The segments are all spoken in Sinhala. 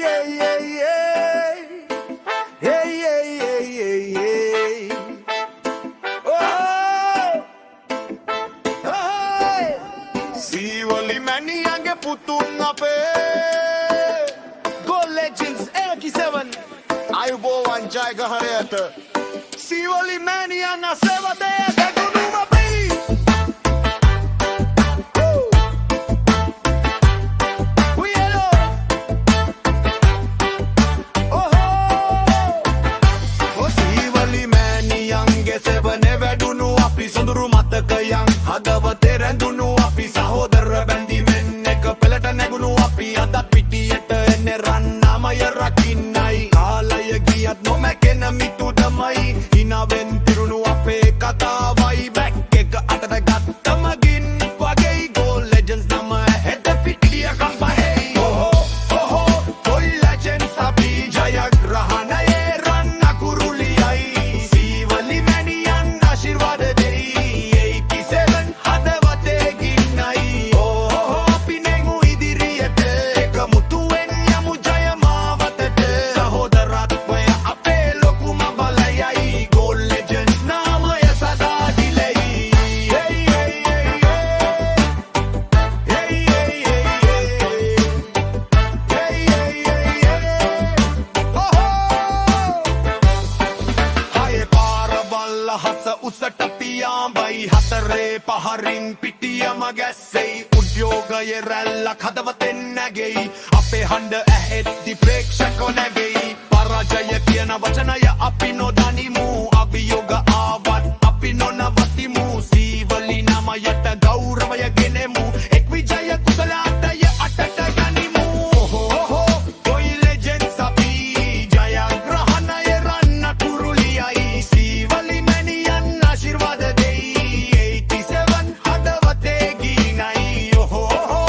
yeah, yeah, yeah. Yeah, yeah, yeah, yeah, yeah. Oh, oh. Sivali Maniyange putun ape. Go Legends 87. Ayubowan Jayga Harayata. Sivali Maniyange sevade degunuma pai. Sonduru matakayan hadawate randunu api sahodara bandimen එක පෙළට නැගුණු අපි අද පිටියට එන්නේ රන්නමය රකින්නයි කාලය ගියත් නොමැකෙන මිතුදමයි හිනාවෙන් පිරුණු අපේ කතාවයි බැක් එක අතට ගත්තම ගින් වගේ Gold Legends නම හෙට පිටිය කම්පහේ ඕහෝ Gold Legends අපි ජයග්‍රහණයේ රන්න කුරුලියයි සීවලි මැනියන් ආශිර්වාද හස උසට පියාඹයි හතරේ පහරින් පිටියම ගැස්සෙයි උද්‍යෝගයේ රැල්ලක් හදවතෙන් නැගෙයි අපේ හඬ ඇහෙද්දි ප්‍රේක්ෂකෝ නැගෙයි පරාජය කියන වචනය අපි නොදනිමු අභියෝග ආවත් අපි නොනවතිමු සීවලි නමයට ගෞරවය ගෙනෙමු එක් විජය කුසලාටය අටට ගනිමු Gold Legends අපි ජයග්‍රහණයේ රන්න කුරුලියයි සීවලි ආශිර්වාද දෙයි 87 හදවතේ ගිනයි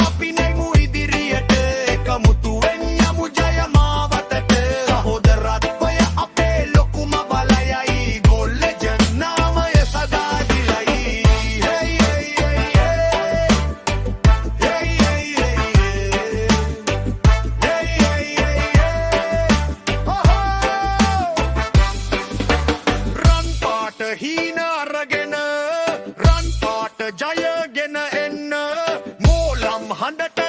අපි නැමු ඉදිරියට එකමුතුවෙන් යමු ජය මාවතට සහෝදරත්වය අපේ ලොකුම බලයයි Gold Legends නාමය සදා දිලයි hey hey hey hey hey hey hey run පාට හීන අරගෙන රන් පාට ජයගෙන එන්න මෝලම් හඬට